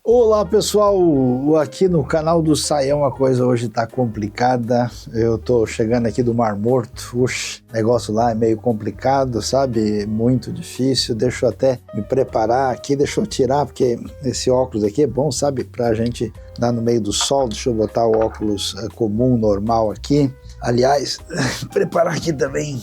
Olá pessoal, aqui no canal do Saião a coisa hoje tá complicada. Eu tô chegando aqui do Mar Morto, o negócio lá é meio complicado, sabe? Muito difícil. Deixa eu até me preparar aqui, deixa eu tirar, porque esse óculos aqui é bom, sabe? Pra gente dar no meio do sol. Deixa eu botar o óculos comum, normal aqui. Aliás, preparar aqui também.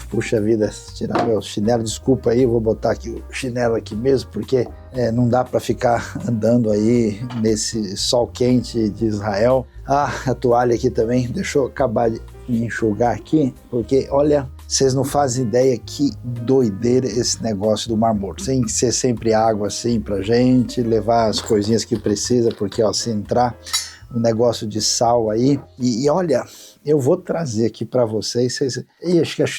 Puxa vida, tirar meu chinelo, desculpa aí, vou botar aqui o chinelo aqui mesmo, porque não dá para ficar andando aí nesse sol quente de Israel. A toalha aqui também, deixa eu acabar de me enxugar aqui, porque olha, vocês não fazem ideia que doideira esse negócio do Mar Morto. Tem que ser sempre água assim pra gente, levar as coisinhas que precisa, porque ó, se entrar um negócio de sal aí, e olha, eu vou trazer aqui para vocês,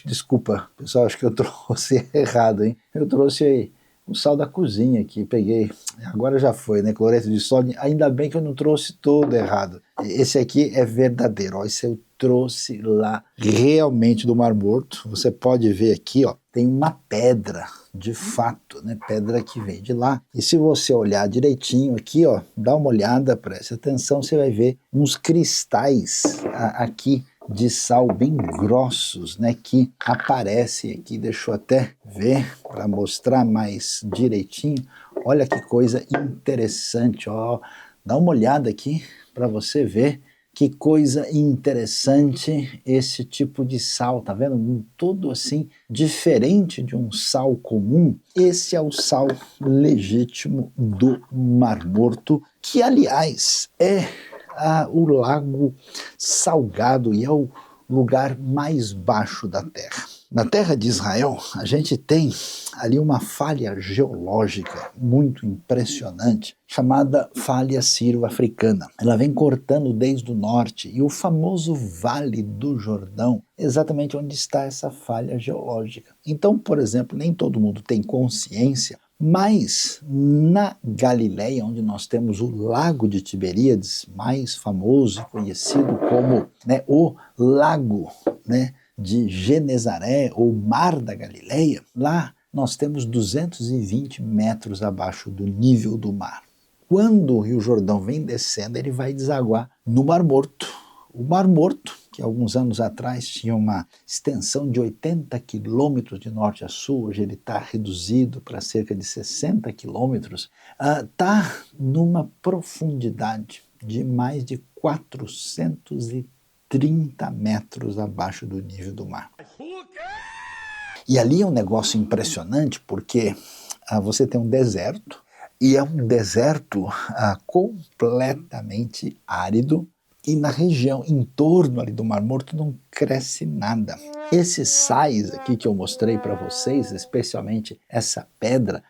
desculpa, pessoal, acho que eu trouxe errado, hein? Eu trouxe aí o sal da cozinha aqui, peguei, agora já foi, né? Cloreto de sódio, ainda bem que eu não trouxe todo errado. Esse aqui é verdadeiro, ó, esse eu trouxe lá realmente do Mar Morto. Você pode ver aqui, ó, tem uma pedra, de fato, né? Pedra que vem de lá. E se você olhar direitinho aqui, ó, dá uma olhada, preste atenção, você vai ver uns cristais aqui de sal bem grossos, né, que aparecem aqui. Deixa eu até ver para mostrar mais direitinho. Olha que coisa interessante, ó. Dá uma olhada aqui para você ver que coisa interessante esse tipo de sal, tá vendo? Todo assim, diferente de um sal comum. Esse é o sal legítimo do Mar Morto, que aliás é o lago salgado e é o lugar mais baixo da Terra. Na terra de Israel, a gente tem ali uma falha geológica muito impressionante, chamada falha sírio-africana. Ela vem cortando desde o norte, e o famoso Vale do Jordão, exatamente onde está essa falha geológica. Então, por exemplo, nem todo mundo tem consciência, mas na Galileia, onde nós temos o Lago de Tiberíades, mais famoso e conhecido como, né, o Lago, né, de Genezaré, ou Mar da Galileia, lá nós temos 220 metros abaixo do nível do mar. Quando o Rio Jordão vem descendo, ele vai desaguar no Mar Morto. O Mar Morto, que alguns anos atrás tinha uma extensão de 80 quilômetros de norte a sul, hoje ele está reduzido para cerca de 60 quilômetros, está numa profundidade de mais de 430 metros abaixo do nível do mar. E ali é um negócio impressionante porque você tem um deserto, e é um deserto completamente árido, e na região em torno ali do Mar Morto não cresce nada. Esses sais aqui que eu mostrei para vocês, especialmente essa pedra,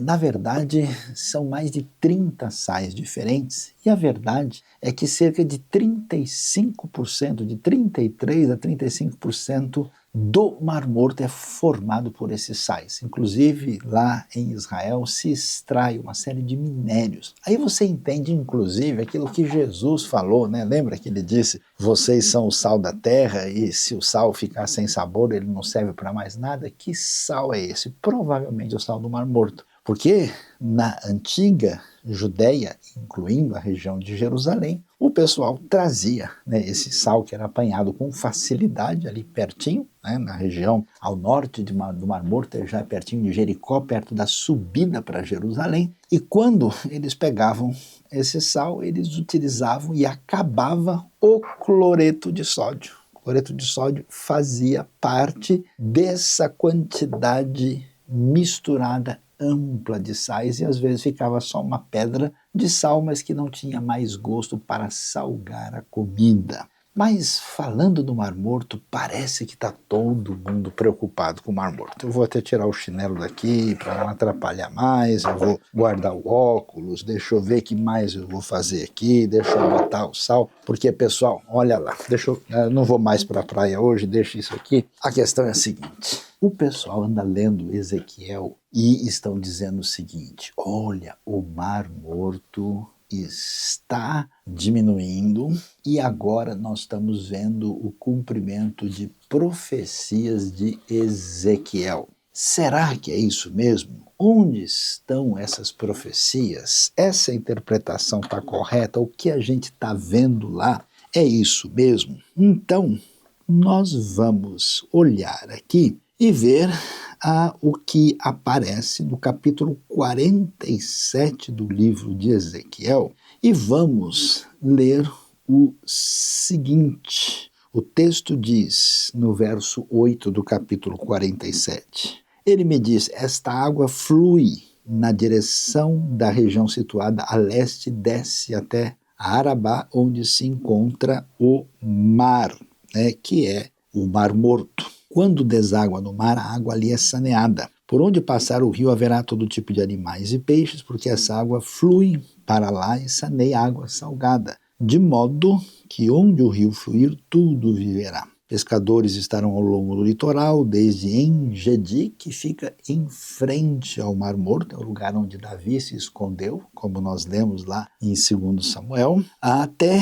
na verdade são mais de 30 sais diferentes, e a verdade é que cerca de 35%, de 33% a 35% do Mar Morto é formado por esses sais. Inclusive, lá em Israel se extrai uma série de minérios. Aí você entende, inclusive, aquilo que Jesus falou, né? Lembra que ele disse, vocês são o sal da terra, e se o sal ficar sem sabor, ele não serve para mais nada? Que sal é esse? Provavelmente o sal do Mar Morto. Porque na antiga Judéia, incluindo a região de Jerusalém, o pessoal trazia, né, esse sal que era apanhado com facilidade ali pertinho, né, na região ao norte do Mar Morto, já pertinho de Jericó, perto da subida para Jerusalém. E quando eles pegavam esse sal, eles utilizavam e acabava o cloreto de sódio. O cloreto de sódio fazia parte dessa quantidade misturada ampla de sais, e às vezes ficava só uma pedra de sal, mas que não tinha mais gosto para salgar a comida. Mas falando do Mar Morto, parece que está todo mundo preocupado com o Mar Morto. Eu vou até tirar o chinelo daqui para não atrapalhar mais, eu vou guardar o óculos, deixa eu ver o que mais eu vou fazer aqui, deixa eu botar o sal, porque pessoal, olha lá, eu não vou mais para a praia hoje, deixa isso aqui. A questão é a seguinte, o pessoal anda lendo Ezequiel e estão dizendo o seguinte, olha, o Mar Morto está diminuindo e agora nós estamos vendo o cumprimento de profecias de Ezequiel. Será que é isso mesmo? Onde estão essas profecias? Essa interpretação está correta? O que a gente está vendo lá é isso mesmo? Então, nós vamos olhar aqui e ver o que aparece no capítulo 47 do livro de Ezequiel e vamos ler o seguinte. O texto diz, no verso 8 do capítulo 47, ele me diz, esta água flui na direção da região situada a leste, desce até Arabá, onde se encontra o mar, que é o Mar Morto. Quando deságua no mar, a água ali é saneada. Por onde passar o rio haverá todo tipo de animais e peixes, porque essa água flui para lá e saneia a água salgada, de modo que onde o rio fluir, tudo viverá. Pescadores estarão ao longo do litoral, desde En-Gedi, que fica em frente ao Mar Morto, é o lugar onde Davi se escondeu, como nós lemos lá em 2 Samuel, até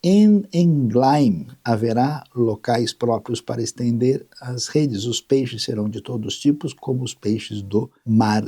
En-Englaim. Haverá locais próprios para estender as redes. Os peixes serão de todos os tipos, como os peixes do Mar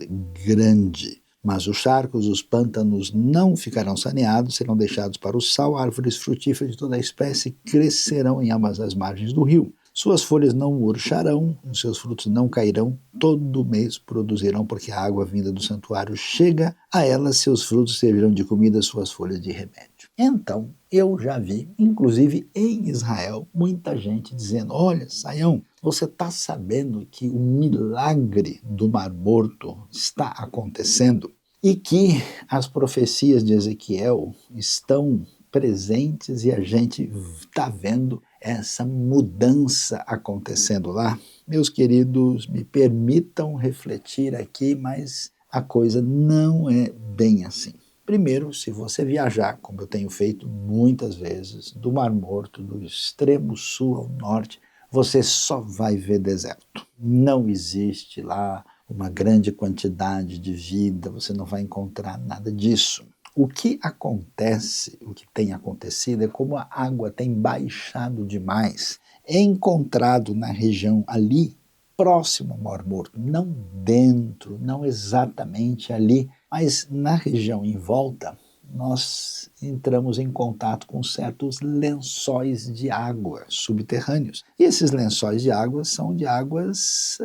Grande. Mas os charcos, os pântanos não ficarão saneados, serão deixados para o sal, árvores frutíferas de toda a espécie crescerão em ambas as margens do rio. Suas folhas não murcharão, os seus frutos não cairão, todo mês produzirão, porque a água vinda do santuário chega a elas, seus frutos servirão de comida, suas folhas de remédio. Então, eu já vi, inclusive em Israel, muita gente dizendo, olha, Saião, você está sabendo que o milagre do Mar Morto está acontecendo e que as profecias de Ezequiel estão presentes e a gente está vendo essa mudança acontecendo lá? Meus queridos, me permitam refletir aqui, mas a coisa não é bem assim. Primeiro, se você viajar, como eu tenho feito muitas vezes, do Mar Morto, do extremo sul ao norte, você só vai ver deserto. Não existe lá uma grande quantidade de vida, você não vai encontrar nada disso. O que acontece, o que tem acontecido, é como a água tem baixado demais. É encontrado na região ali, próximo ao Mar Morto, não dentro, não exatamente ali, mas na região em volta, nós entramos em contato com certos lençóis de água subterrâneos. E esses lençóis de água são de águas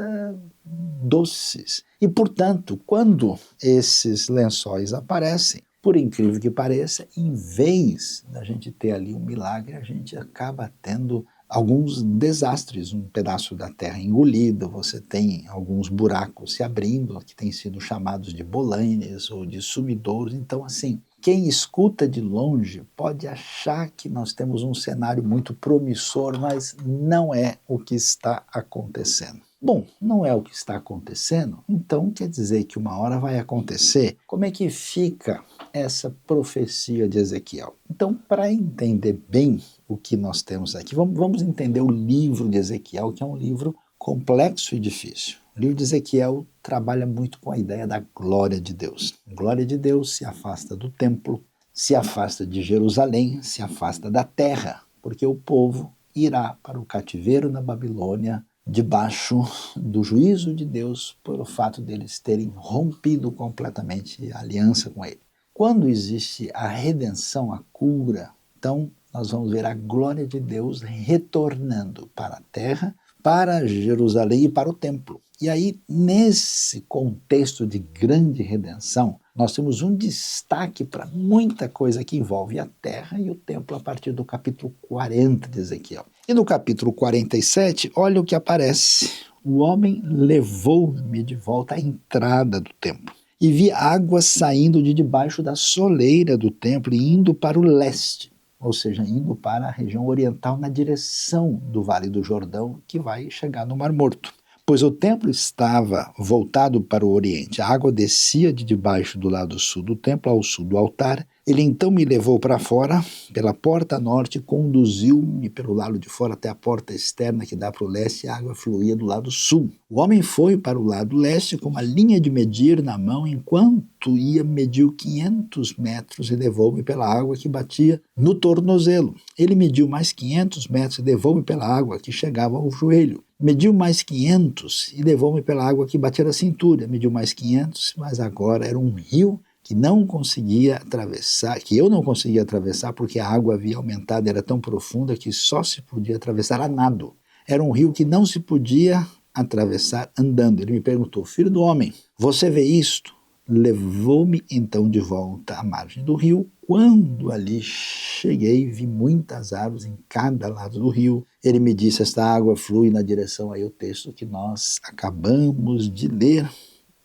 doces. E, portanto, quando esses lençóis aparecem, por incrível que pareça, em vez da gente ter ali um milagre, a gente acaba tendo alguns desastres, um pedaço da terra engolido, você tem alguns buracos se abrindo, que têm sido chamados de bolainas ou de sumidouros. Então, assim, quem escuta de longe pode achar que nós temos um cenário muito promissor, mas não é o que está acontecendo. Bom, não é o que está acontecendo, então quer dizer que uma hora vai acontecer. Como é que fica essa profecia de Ezequiel? Então, para entender bem o que nós temos aqui, vamos entender o livro de Ezequiel, que é um livro complexo e difícil. O livro de Ezequiel trabalha muito com a ideia da glória de Deus. A glória de Deus se afasta do templo, se afasta de Jerusalém, se afasta da terra, porque o povo irá para o cativeiro na Babilônia, debaixo do juízo de Deus, por o fato deles terem rompido completamente a aliança com ele. Quando existe a redenção, a cura, então nós vamos ver a glória de Deus retornando para a terra, para Jerusalém e para o templo. E aí, nesse contexto de grande redenção, nós temos um destaque para muita coisa que envolve a terra e o templo a partir do capítulo 40 de Ezequiel. E no capítulo 47, olha o que aparece. O homem levou-me de volta à entrada do templo e vi água saindo de debaixo da soleira do templo e indo para o leste, ou seja, indo para a região oriental na direção do Vale do Jordão, que vai chegar no Mar Morto. Pois o templo estava voltado para o oriente. A água descia de debaixo do lado sul do templo ao sul do altar. Ele então me levou para fora, pela porta norte, e conduziu-me pelo lado de fora até a porta externa que dá para o leste, e a água fluía do lado sul. O homem foi para o lado leste com uma linha de medir na mão, enquanto ia mediu 500 metros e levou-me pela água que batia no tornozelo. Ele mediu mais 500 metros e levou-me pela água que chegava ao joelho. Mediu mais 500 e levou-me pela água que batia na cintura. Mediu mais 500, mas agora era um rio que não conseguia atravessar, que eu não conseguia atravessar porque a água havia aumentado, era tão profunda que só se podia atravessar a nado. Era um rio que não se podia atravessar andando. Ele me perguntou: filho do homem, você vê isto? Levou-me então de volta à margem do rio. Quando ali cheguei, vi muitas árvores em cada lado do rio. Ele me disse: esta água flui na direção, aí o texto que nós acabamos de ler,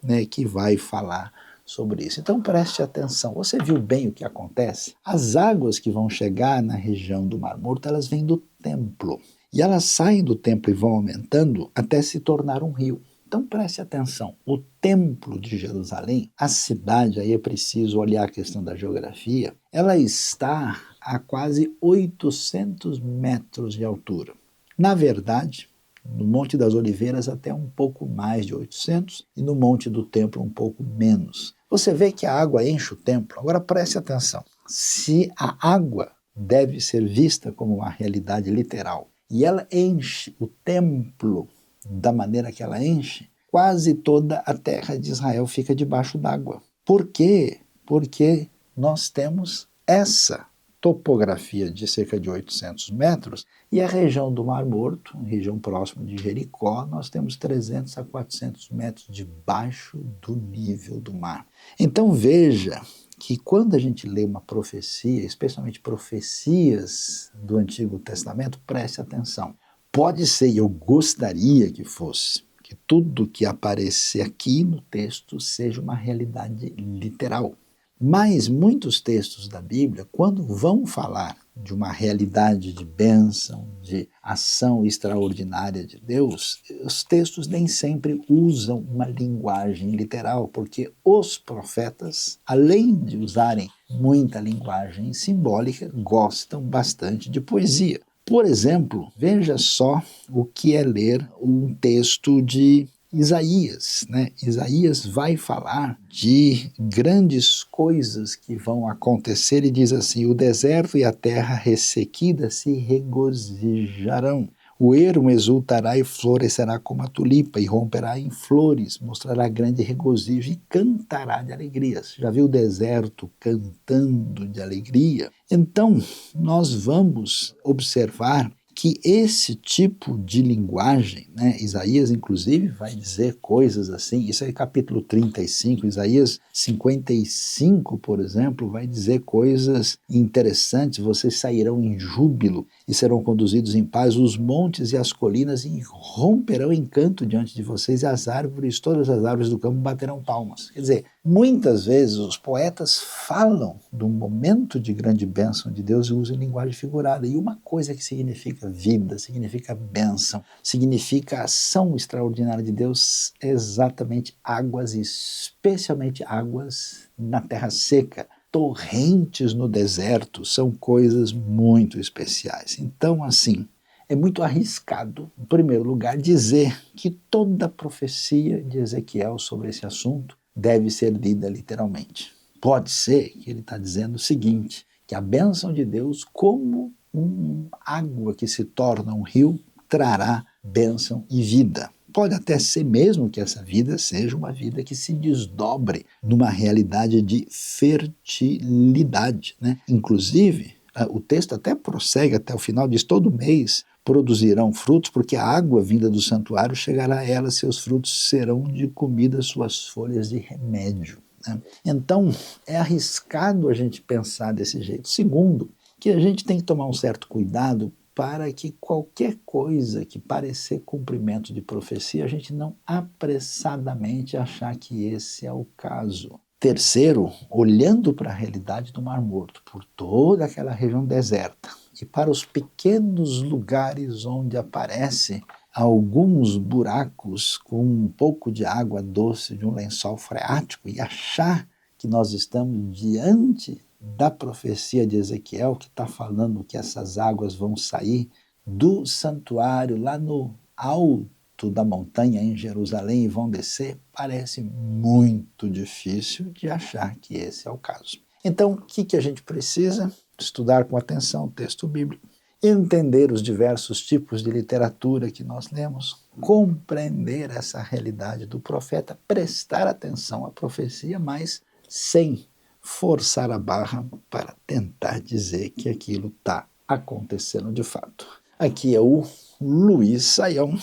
né, que vai falar sobre isso. Então preste atenção. Você viu bem o que acontece? As águas que vão chegar na região do Mar Morto, elas vêm do templo. E elas saem do templo e vão aumentando até se tornar um rio. Então preste atenção, o templo de Jerusalém, a cidade, aí é preciso olhar a questão da geografia, ela está a quase 800 metros de altura. Na verdade, no Monte das Oliveiras até um pouco mais de 800 e no Monte do Templo um pouco menos. Você vê que a água enche o templo. Agora preste atenção, se a água deve ser vista como uma realidade literal e ela enche o templo da maneira que ela enche, quase toda a terra de Israel fica debaixo d'água. Por quê? Porque nós temos essa topografia de cerca de 800 metros e a região do Mar Morto, região próxima de Jericó, nós temos 300 a 400 metros debaixo do nível do mar. Então veja que quando a gente lê uma profecia, especialmente profecias do Antigo Testamento, preste atenção. Pode ser, e eu gostaria que fosse, que tudo que aparecer aqui no texto seja uma realidade literal. Mas muitos textos da Bíblia, quando vão falar de uma realidade de bênção, de ação extraordinária de Deus, os textos nem sempre usam uma linguagem literal, porque os profetas, além de usarem muita linguagem simbólica, gostam bastante de poesia. Por exemplo, veja só o que é ler um texto de Isaías, né? Isaías vai falar de grandes coisas que vão acontecer e diz assim: o deserto e a terra ressequida se regozijarão. O ermo exultará e florescerá como a tulipa, e romperá em flores, mostrará grande regozijo e cantará de alegria. Você já viu o deserto cantando de alegria? Então, nós vamos observar que esse tipo de linguagem, né, Isaías inclusive vai dizer coisas assim, isso é capítulo 35, Isaías 55, por exemplo, vai dizer coisas interessantes: vocês sairão em júbilo e serão conduzidos em paz, os montes e as colinas romperão em canto diante de vocês, e as árvores, todas as árvores do campo baterão palmas. Quer dizer, muitas vezes os poetas falam do momento de grande bênção de Deus e usam linguagem figurada, e uma coisa que significa vida, significa bênção, significa ação extraordinária de Deus, é exatamente águas, especialmente águas na terra seca. Torrentes no deserto são coisas muito especiais. Então, assim, é muito arriscado, em primeiro lugar, dizer que toda a profecia de Ezequiel sobre esse assunto deve ser lida literalmente. Pode ser que ele está dizendo o seguinte, que a bênção de Deus, como uma água que se torna um rio, trará bênção e vida. Pode até ser mesmo que essa vida seja uma vida que se desdobre numa realidade de fertilidade, né? Inclusive, o texto até prossegue até o final, diz: todo mês produzirão frutos, porque a água vinda do santuário chegará a elas, seus frutos serão de comida, suas folhas de remédio. Né? Então, é arriscado a gente pensar desse jeito. Segundo, que a gente tem que tomar um certo cuidado para que qualquer coisa que parecer cumprimento de profecia, a gente não apressadamente achar que esse é o caso. Terceiro, olhando para a realidade do Mar Morto, por toda aquela região deserta, e para os pequenos lugares onde aparecem alguns buracos com um pouco de água doce de um lençol freático, e achar que nós estamos diante da profecia de Ezequiel, que está falando que essas águas vão sair do santuário lá no alto da montanha em Jerusalém e vão descer, parece muito difícil de achar que esse é o caso. Então, o que a gente precisa? Estudar com atenção o texto bíblico entender os diversos tipos de literatura que nós lemos, compreender essa realidade do profeta, prestar atenção à profecia, mas sem forçar a barra para tentar dizer que aquilo está acontecendo de fato. Aqui é o Luiz Saião,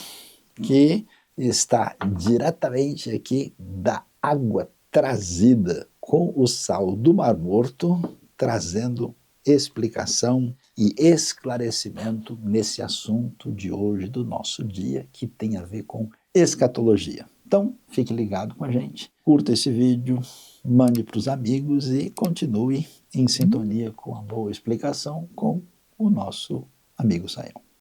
que está diretamente aqui da água trazida com o sal do Mar Morto, trazendo explicação e esclarecimento nesse assunto de hoje, do nosso dia, que tem a ver com escatologia. Então, fique ligado com a gente, curta esse vídeo, mande para os amigos e continue em sintonia com a boa explicação com o nosso amigo Saião.